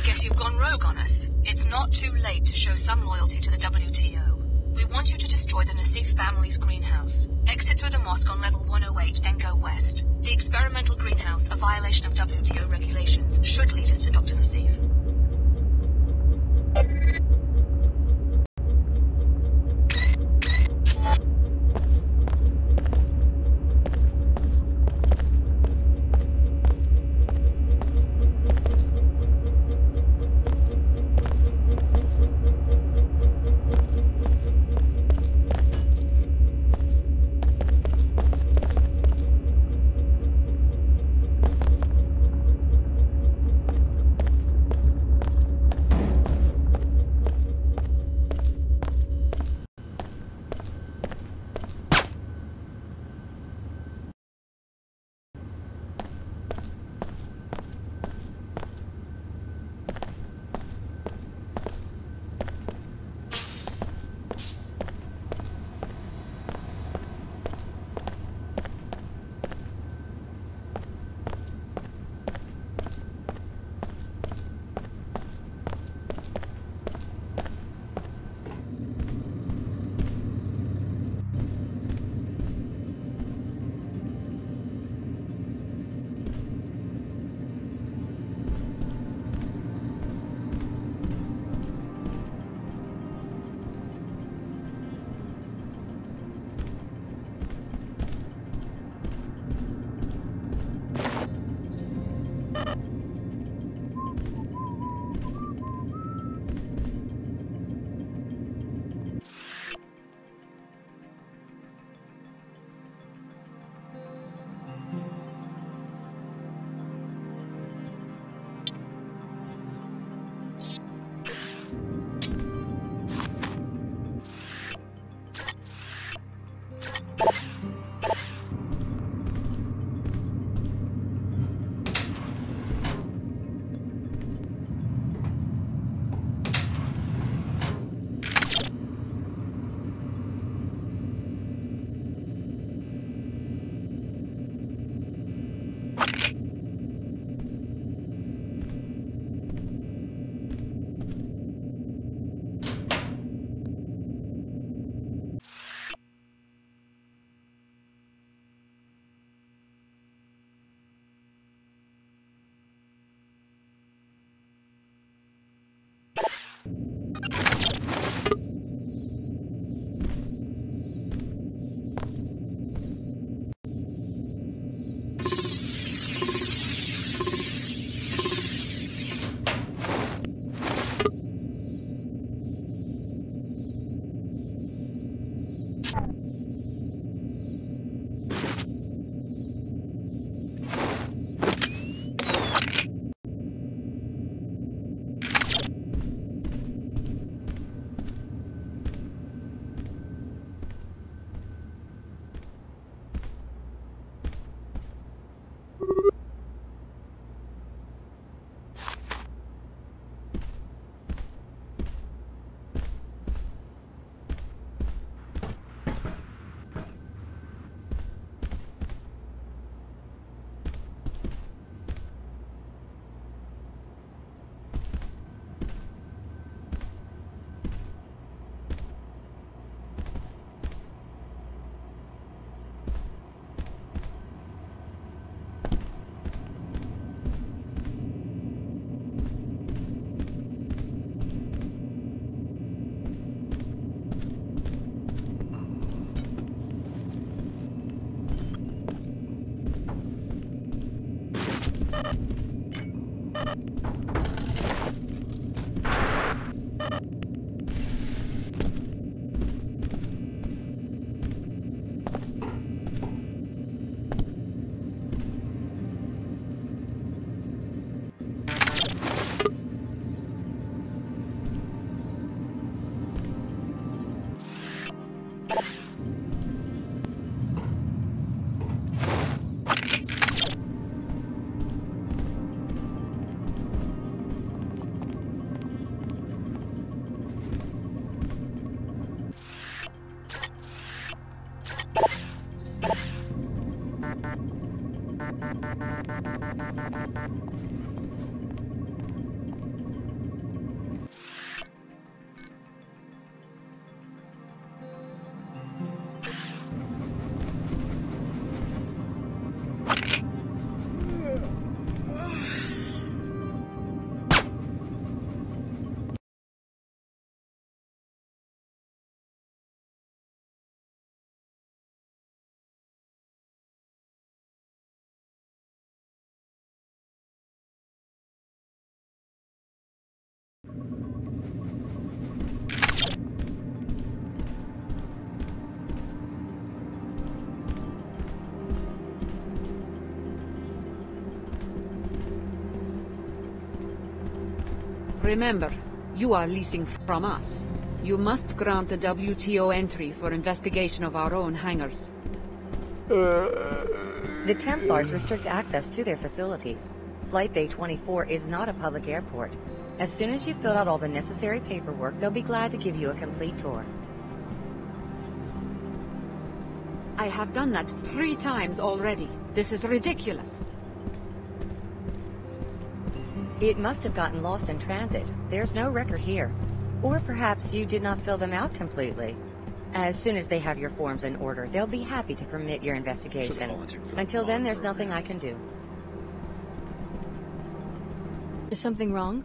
Guess you've gone rogue on us. It's not too late to show some loyalty to the WTO. We want you to destroy the Nassif family's greenhouse. Exit through the mosque on level 108, then go west. The experimental greenhouse, a violation of WTO regulations, should lead us to Dr. Nassif. Remember, you are leasing from us. You must grant the WTO entry for investigation of our own hangars. The Templars restrict access to their facilities. Flight Bay 24 is not a public airport. As soon as you've filled out all the necessary paperwork, they'll be glad to give you a complete tour. I have done that 3 times already. This is ridiculous. It must have gotten lost in transit. There's no record here. Or perhaps you did not fill them out completely. As soon as they have your forms in order, they'll be happy to permit your investigation. Until then, there's nothing I can do. Is something wrong?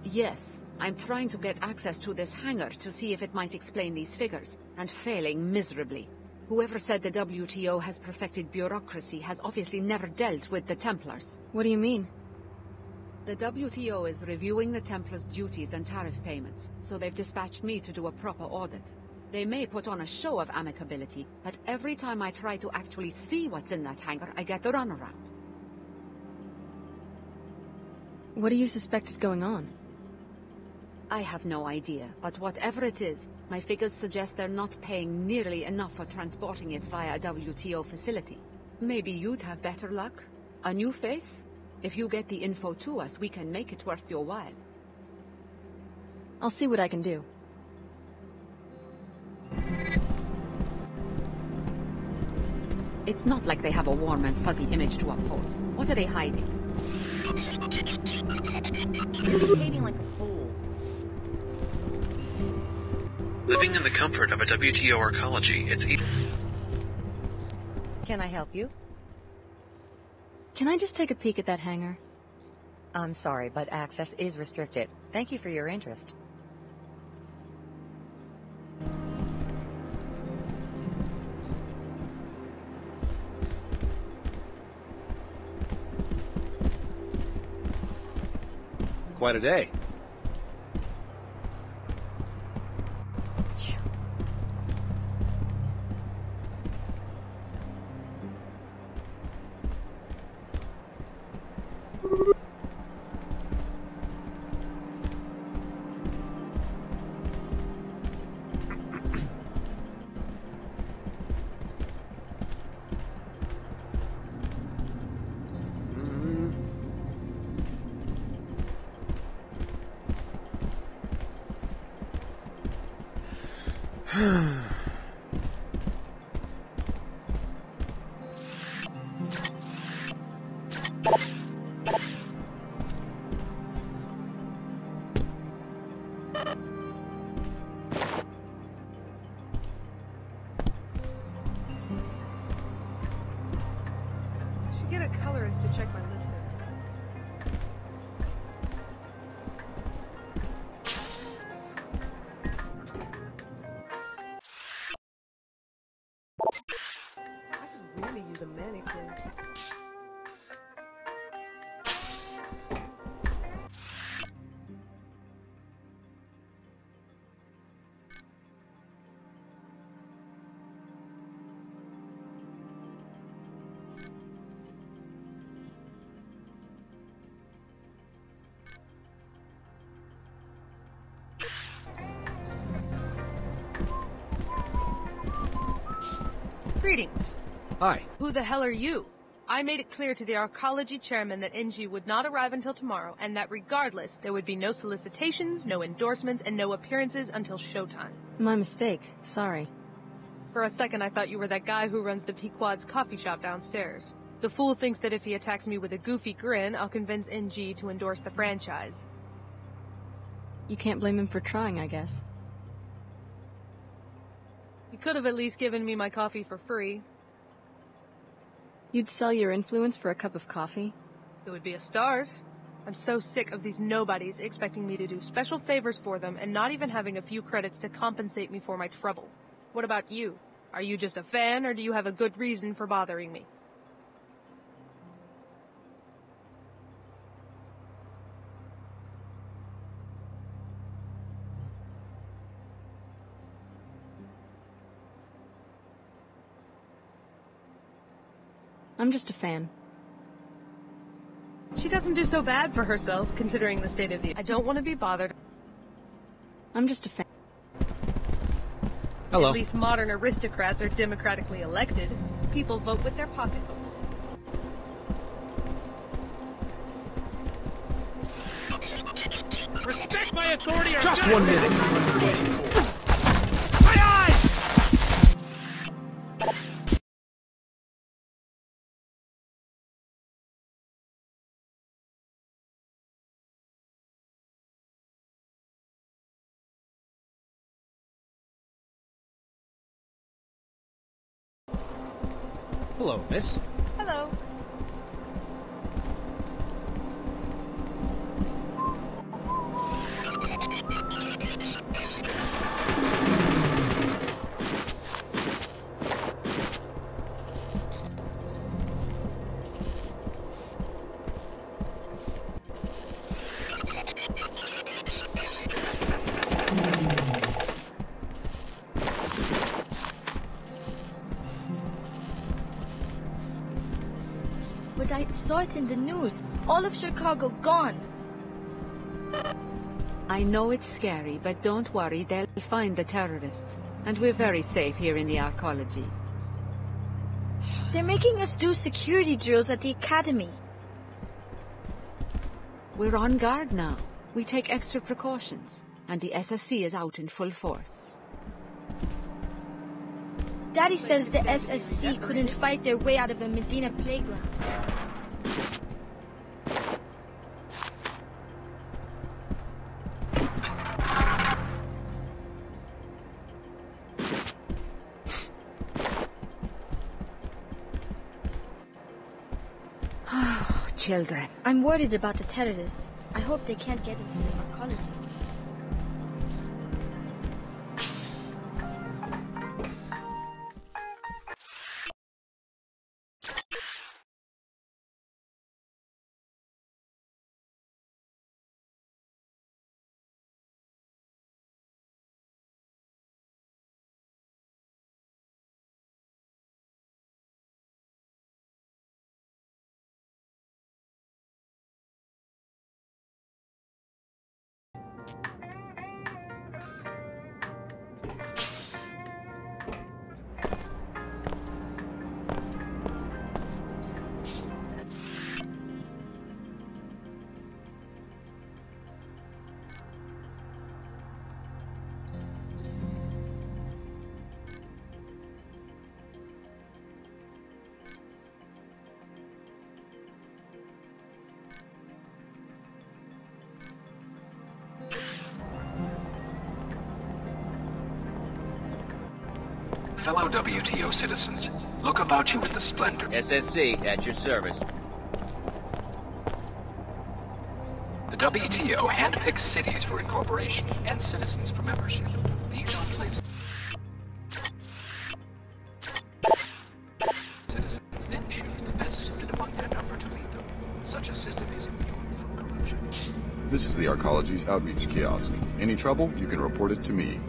Yes, I'm trying to get access to this hangar to see if it might explain these figures, and failing miserably. Whoever said the WTO has perfected bureaucracy has obviously never dealt with the Templars. What do you mean? The WTO is reviewing the Templars' duties and tariff payments, so they've dispatched me to do a proper audit. They may put on a show of amicability, but every time I try to actually see what's in that hangar, I get the runaround. What do you suspect is going on? I have no idea, but whatever it is, my figures suggest they're not paying nearly enough for transporting it via a WTO facility. Maybe you'd have better luck? A new face? If you get the info to us, we can make it worth your while. I'll see what I can do. It's not like they have a warm and fuzzy image to uphold. What are they hiding? You're behaving like a fool. Living in the comfort of a WTO arcology, it's easy. Can I help you? Can I just take a peek at that hangar? I'm sorry, but access is restricted. Thank you for your interest. Quite a day. Get a colorist to check my lipstick. I could really use a manicure. Greetings. Hi. Who the hell are you? I made it clear to the arcology chairman that NG would not arrive until tomorrow, and that regardless, there would be no solicitations, no endorsements, and no appearances until showtime. My mistake. Sorry. For a second, I thought you were that guy who runs the Pequod's coffee shop downstairs. The fool thinks that if he attacks me with a goofy grin, I'll convince NG to endorse the franchise. You can't blame him for trying, I guess. You could have at least given me my coffee for free. You'd sell your influence for a cup of coffee? It would be a start. I'm so sick of these nobodies expecting me to do special favors for them and not even having a few credits to compensate me for my trouble. What about you? Are you just a fan, or do you have a good reason for bothering me? I'm just a fan. She doesn't do so bad for herself, considering the state of the... I don't want to be bothered. I'm just a fan. Hello. At least modern aristocrats are democratically elected. People vote with their pocketbooks. Respect my authority or Just 1 minute. My eyes! Hello, miss. Hello. But I saw it in the news. All of Chicago gone. I know it's scary, but don't worry, they'll find the terrorists. And we're very safe here in the arcology. They're making us do security drills at the academy. We're on guard now. We take extra precautions. And the SSC is out in full force. Daddy says the SSC couldn't fight their way out of a Medina playground. Children. I'm worried about the terrorists. I hope they can't get into the arcology. Fellow WTO citizens, look about you in the splendor. SSC, at your service. The WTO handpicks cities for incorporation and citizens for membership. These are places citizens then choose the best suited among their number to lead them. Such a system is immune from corruption. This is the Arcology's outreach kiosk. Any trouble, you can report it to me.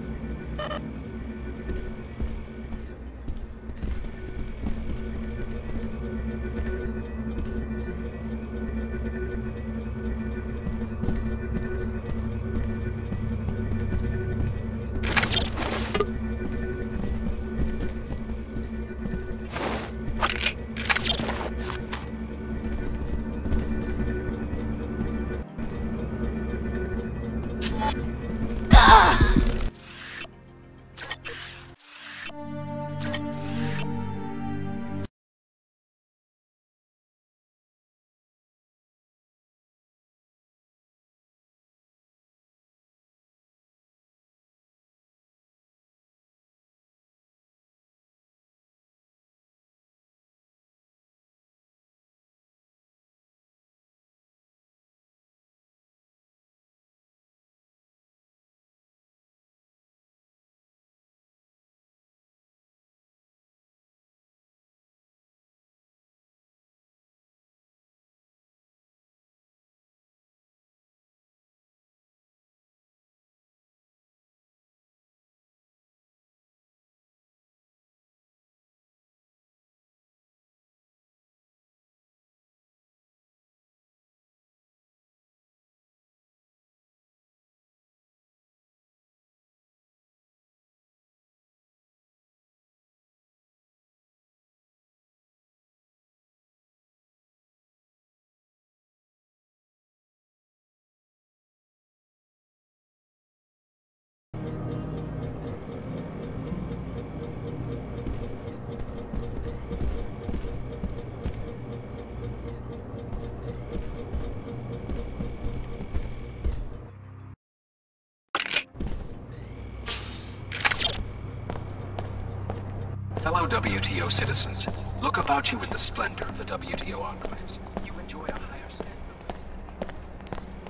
Fellow WTO citizens, look about you with the splendor of the WTO enclaves. You enjoy a higher standard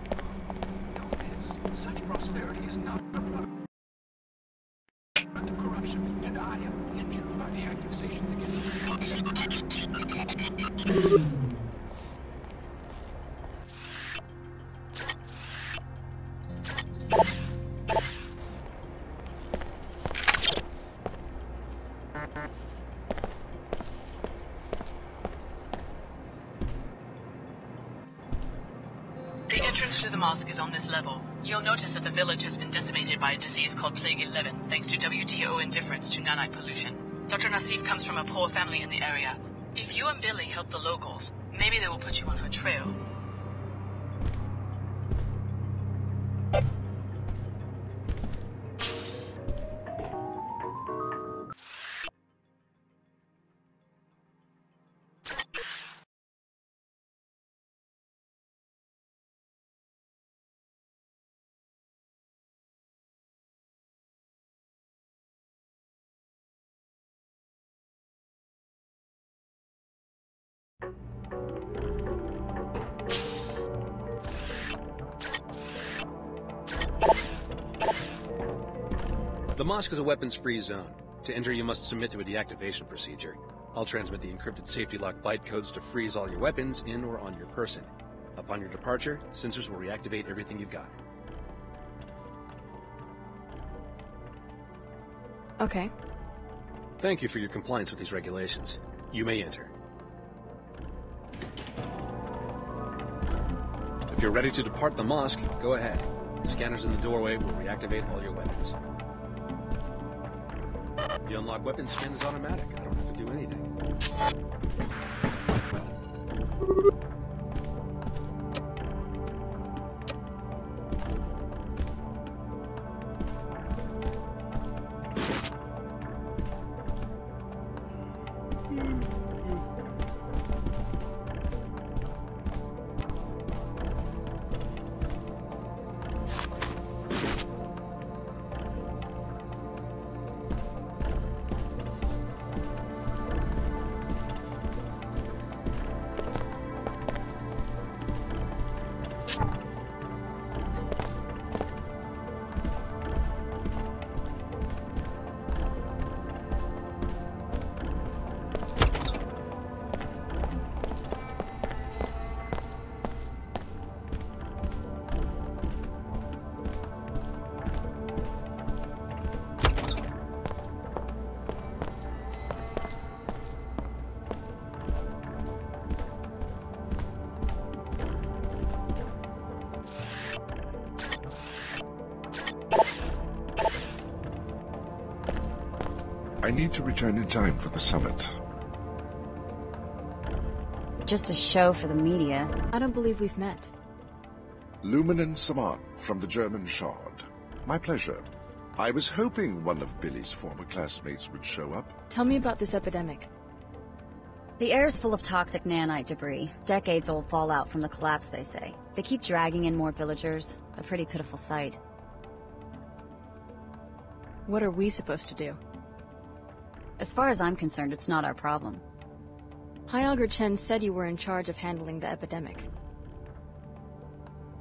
of know this, such prosperity is not a product of corruption, and I am injured by the accusations against me. The entrance to the mosque is on this level. You'll notice that the village has been decimated by a disease called Plague 11, thanks to WTO indifference to nanite pollution. Dr. Nassif comes from a poor family in the area. If you and Billy help the locals, maybe they will put you on her trail. The mosque is a weapons-free zone. To enter, you must submit to a deactivation procedure. I'll transmit the encrypted safety lock byte codes to freeze all your weapons in or on your person. Upon your departure, sensors will reactivate everything you've got. Okay. Thank you for your compliance with these regulations. You may enter. If you're ready to depart the mosque, go ahead. The scanners in the doorway will reactivate all your weapons. The unlock weapon scan is automatic. I don't have to do anything. I need to return in time for the summit. Just a show for the media. I don't believe we've met. Lumen and Saman from the German Shard. My pleasure. I was hoping one of Billy's former classmates would show up. Tell me about this epidemic. The air's full of toxic nanite debris. Decades-old fallout from the collapse, they say. They keep dragging in more villagers. A pretty pitiful sight. What are we supposed to do? As far as I'm concerned, it's not our problem. Hyalgar Chen said you were in charge of handling the epidemic.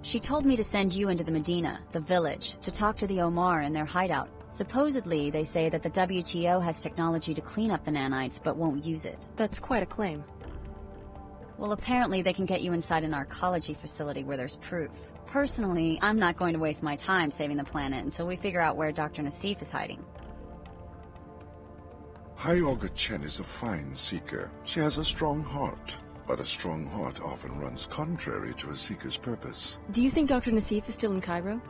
She told me to send you into the Medina, the village, to talk to the Omar in their hideout. Supposedly, they say that the WTO has technology to clean up the nanites, but won't use it. That's quite a claim. Well, apparently they can get you inside an arcology facility where there's proof. Personally, I'm not going to waste my time saving the planet until we figure out where Dr. Nassif is hiding. Hyalgar Chen is a fine seeker. She has a strong heart, but a strong heart often runs contrary to a seeker's purpose. Do you think Dr. Nassif is still in Cairo?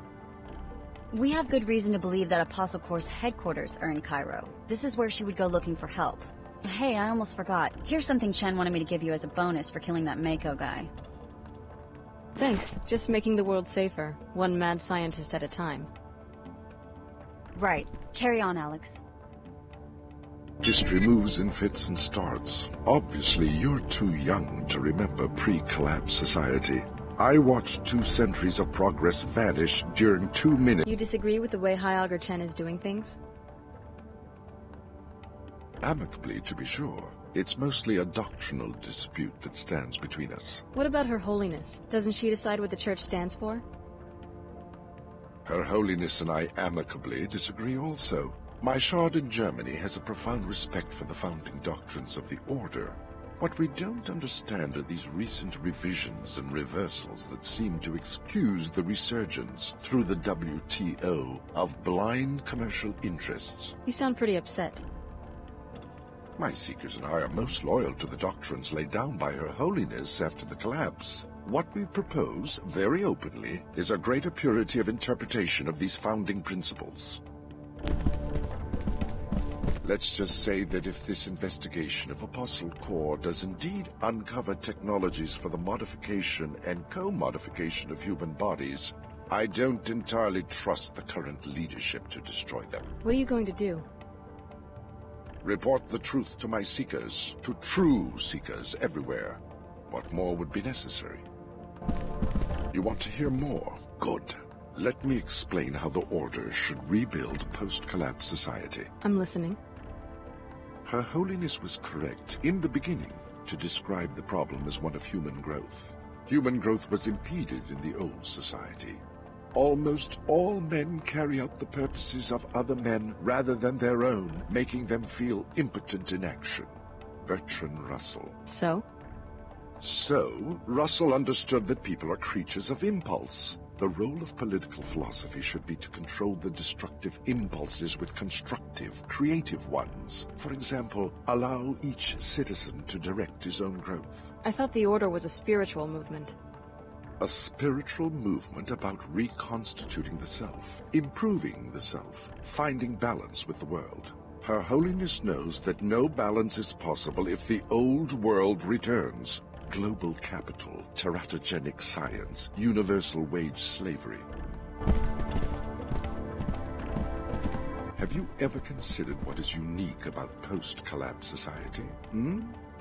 We have good reason to believe that Apostle Corps' headquarters are in Cairo. This is where she would go looking for help. Hey, I almost forgot. Here's something Chen wanted me to give you as a bonus for killing that Mako guy. Thanks. Just making the world safer, one mad scientist at a time. Right. Carry on, Alex. History moves in fits and starts. Obviously, you're too young to remember pre-collapse society. I watched 2 centuries of progress vanish during 2 minutes. You disagree with the way Hyalgar Chen is doing things? Amicably, to be sure. It's mostly a doctrinal dispute that stands between us. What about Her Holiness? Doesn't she decide what the Church stands for? Her Holiness and I amicably disagree also. My shard in Germany has a profound respect for the founding doctrines of the Order. What we don't understand are these recent revisions and reversals that seem to excuse the resurgence through the WTO of blind commercial interests. You sound pretty upset. My Seekers and I are most loyal to the doctrines laid down by Her Holiness after the collapse. What we propose, very openly, is a greater purity of interpretation of these founding principles. Let's just say that if this investigation of Apostle Core does indeed uncover technologies for the modification and co-modification of human bodies, I don't entirely trust the current leadership to destroy them. What are you going to do? Report the truth to my Seekers, to true Seekers everywhere. What more would be necessary? You want to hear more? Good. Let me explain how the Order should rebuild post-collapse society. I'm listening. Her Holiness was correct in the beginning to describe the problem as one of human growth. Human growth was impeded in the old society. Almost all men carry out the purposes of other men rather than their own, making them feel impotent in action. Bertrand Russell. So, Russell understood that people are creatures of impulse. The role of political philosophy should be to control the destructive impulses with constructive, creative ones. For example, allow each citizen to direct his own growth. I thought the Order was a spiritual movement. A spiritual movement about reconstituting the self, improving the self, finding balance with the world. Her Holiness knows that no balance is possible if the old world returns. Global capital, teratogenic science, universal wage slavery. Have you ever considered what is unique about post-collapse society?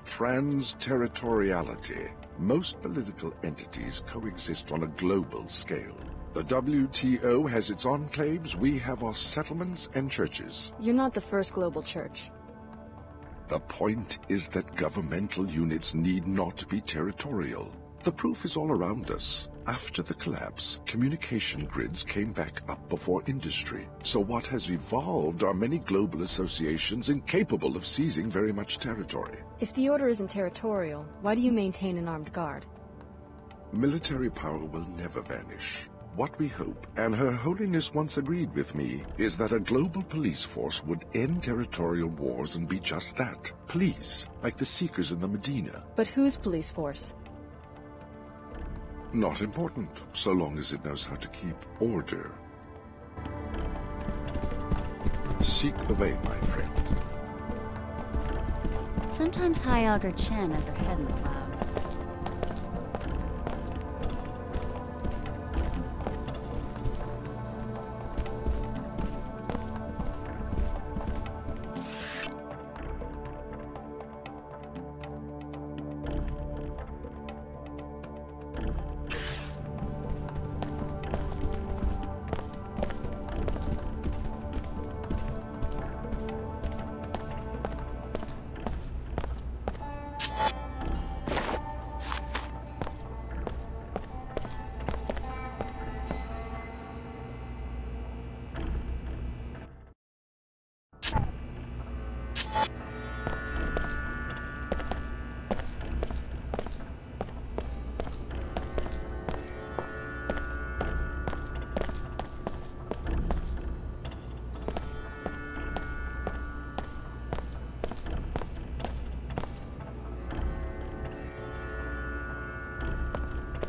Trans-territoriality. Most political entities coexist on a global scale. The WTO has its enclaves, we have our settlements and churches. You're not the first global church. The point is that governmental units need not be territorial. The proof is all around us. After the collapse, communication grids came back up before industry. So what has evolved are many global associations incapable of seizing very much territory. If the Order isn't territorial, why do you maintain an armed guard? Military power will never vanish. What we hope, and Her Holiness once agreed with me, is that a global police force would end territorial wars and be just that. Police, like the Seekers in the Medina. But whose police force? Not important, so long as it knows how to keep order. Seek the way, my friend. Sometimes High Augur Chen has her head in the clouds.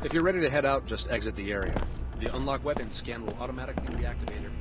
If you're ready to head out, just exit the area. The unlock weapon scan will automatically reactivate it.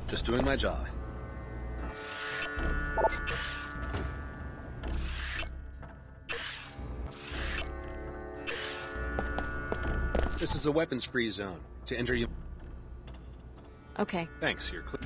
Just doing my job. This is a weapons-free zone. To enter you... Okay. Thanks, you're clear.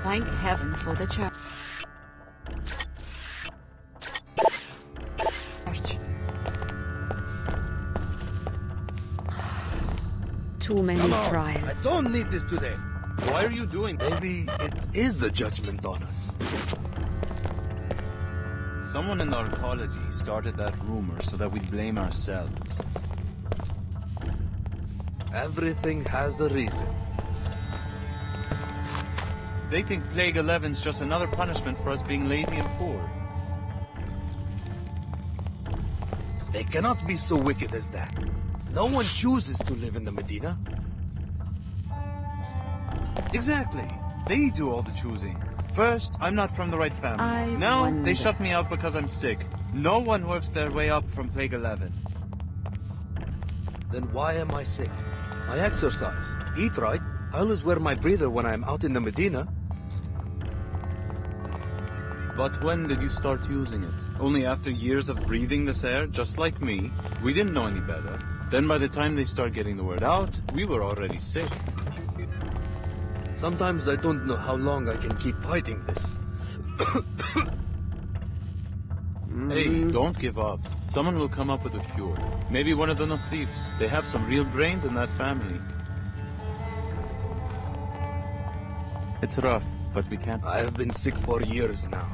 Thank heaven for the church. Too many trials. I don't need this today. Why are you doing that? Maybe it is a judgment on us. Someone in arcology started that rumor so that we'd blame ourselves. Everything has a reason. They think Plague 11's just another punishment for us being lazy and poor. They cannot be so wicked as that. No one chooses to live in the Medina. Exactly. They do all the choosing. First, I'm not from the right family. Now, they shut me out because I'm sick. No one works their way up from Plague 11. Then why am I sick? I exercise, eat right. I always wear my breather when I'm out in the Medina. But when did you start using it? Only after years of breathing this air, just like me? We didn't know any better. Then by the time they start getting the word out, we were already sick. Sometimes I don't know how long I can keep fighting this. Hey, don't give up. Someone will come up with a cure. Maybe one of the Nasifs. They have some real brains in that family. It's rough, but we can't... I have been sick for years now.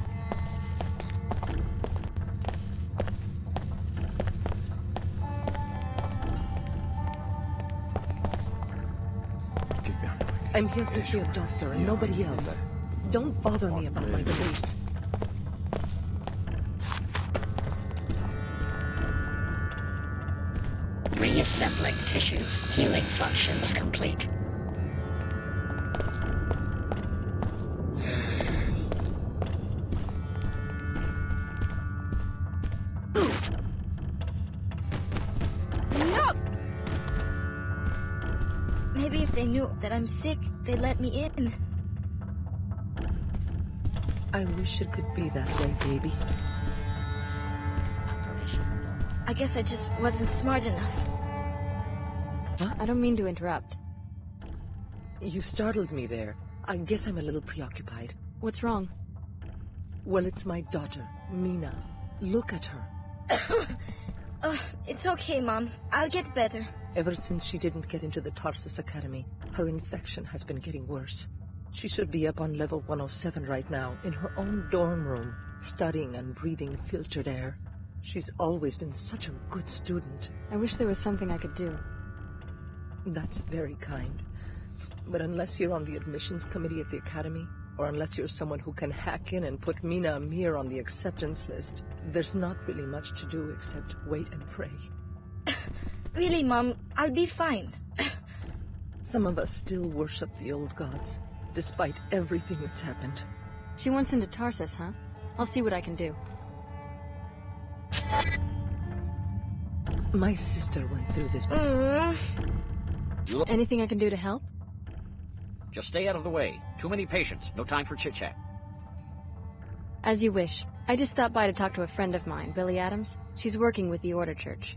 I'm here to see a doctor and nobody else. Don't bother me about my beliefs. Reassembling tissues. Healing functions complete. Enough! Maybe if they knew that I'm sick, they'd let me in. I wish it could be that way, baby. I guess I just wasn't smart enough. Huh? I don't mean to interrupt. You startled me there. I guess I'm a little preoccupied. What's wrong? Well, it's my daughter, Mina. Look at her. It's okay, Mom. I'll get better. Ever since she didn't get into the Tarsus Academy, her infection has been getting worse. She should be up on level 107 right now, in her own dorm room, studying and breathing filtered air. She's always been such a good student. I wish there was something I could do. That's very kind. But unless you're on the admissions committee at the Academy, or unless you're someone who can hack in and put Mina Amir on the acceptance list, there's not really much to do except wait and pray. Really, Mom, I'll be fine. Some of us still worship the old gods, despite everything that's happened. She wants into Tarsus, huh? I'll see what I can do. My sister went through this. Anything I can do to help? Just stay out of the way. Too many patients. No time for chit-chat. As you wish. I just stopped by to talk to a friend of mine, Billy Adams. She's working with the Order Church.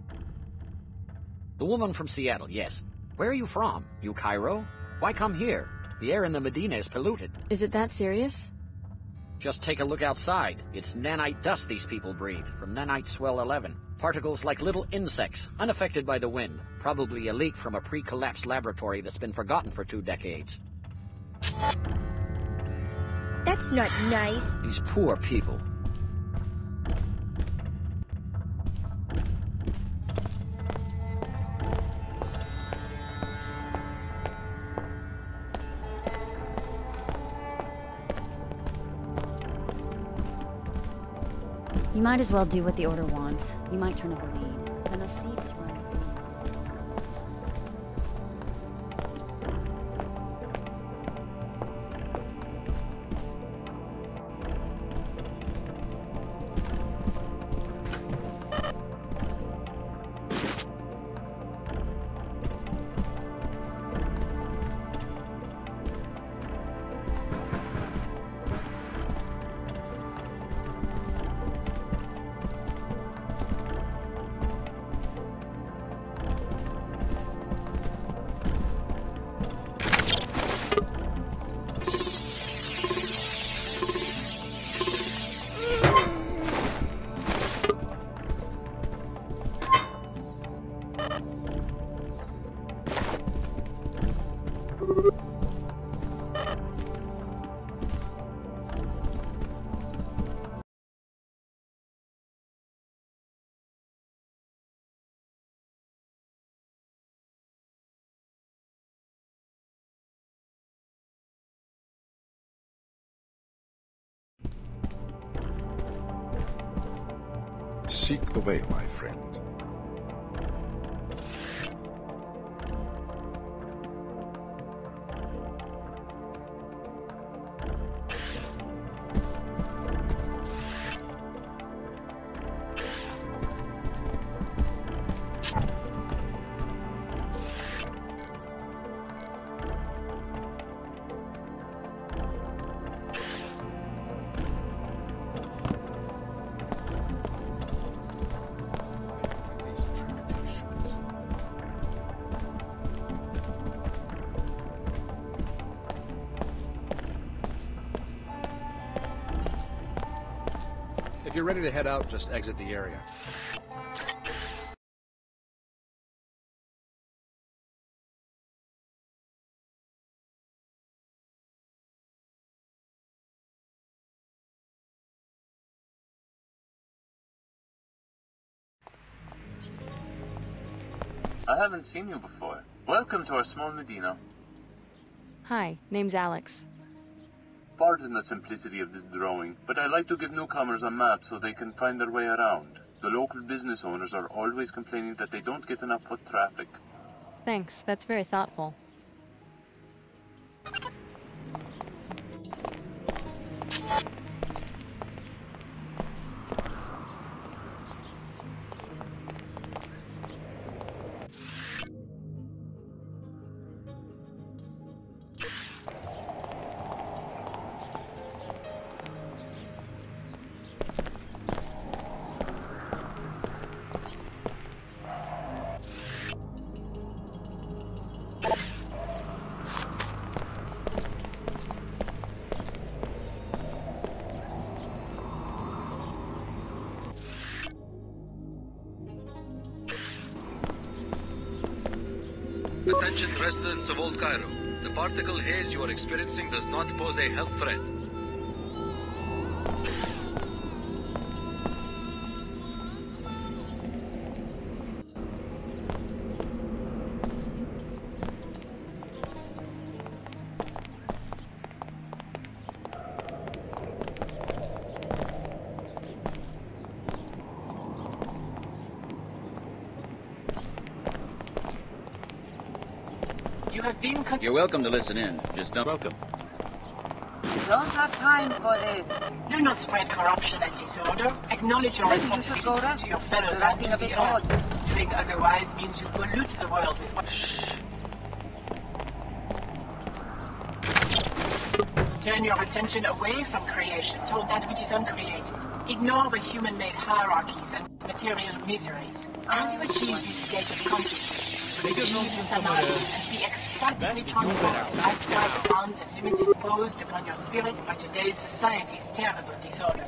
The woman from Seattle, yes. Where are you from? You Cairo? Why come here? The air in the Medina is polluted. Is it that serious? Just take a look outside. It's nanite dust these people breathe, from nanite swell 11. Particles like little insects, unaffected by the wind. Probably a leak from a pre-collapsed laboratory that's been forgotten for 2 decades. That's not nice. These poor people. You might as well do what the Order wants. You might turn up a lead. The Nasib's run. Seek the way, my friend. If you're ready to head out, just exit the area. I haven't seen you before. Welcome to our small Medina. Hi, name's Alex. Pardon the simplicity of this drawing, but I like to give newcomers a map so they can find their way around. The local business owners are always complaining that they don't get enough foot traffic. Thanks, that's very thoughtful. Attention residents of Old Cairo. The particle haze you are experiencing does not pose a health threat. You're welcome to listen in. Just don't... Welcome. Don't have time for this. Do not spread corruption and disorder. Acknowledge your responsibilities to your fellows and to the earth. Doing otherwise means you pollute the world with what... Shh. Turn your attention away from creation toward that which is uncreated. Ignore the human-made hierarchies and material miseries. As you achieve this state of consciousness, you achieve samadhi, be excitedly transported outside the bonds and limits imposed upon your spirit by today's society's terrible disorder.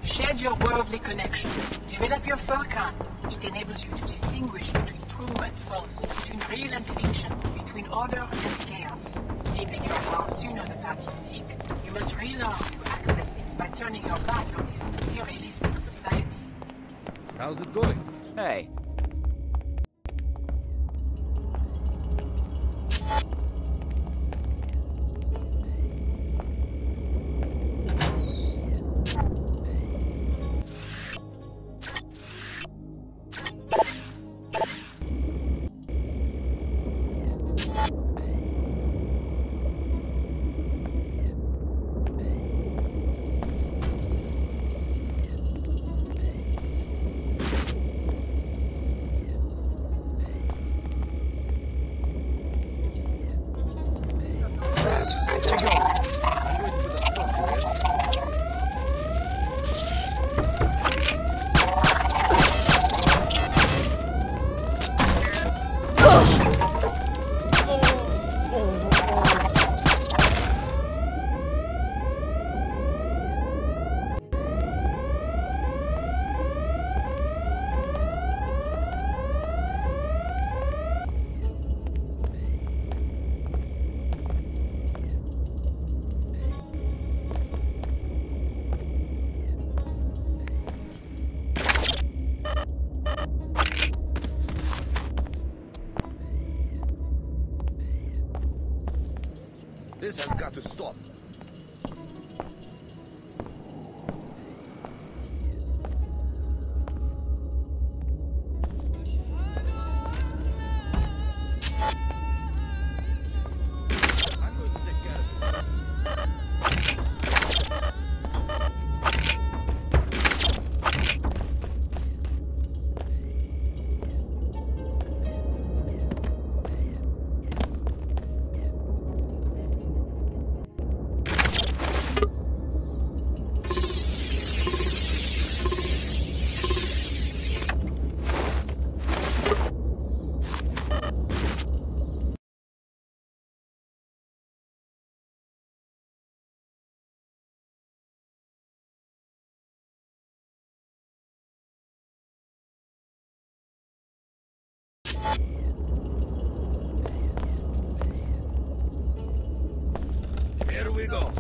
Shed your worldly connections. Develop your forecast. It enables you to distinguish between true and false, between real and fiction, between order and chaos. Deep in your heart, you know the path you seek. You must relearn to access it by turning your back on this materialistic society. How's it going? Hey. This has got to stop. Here we go.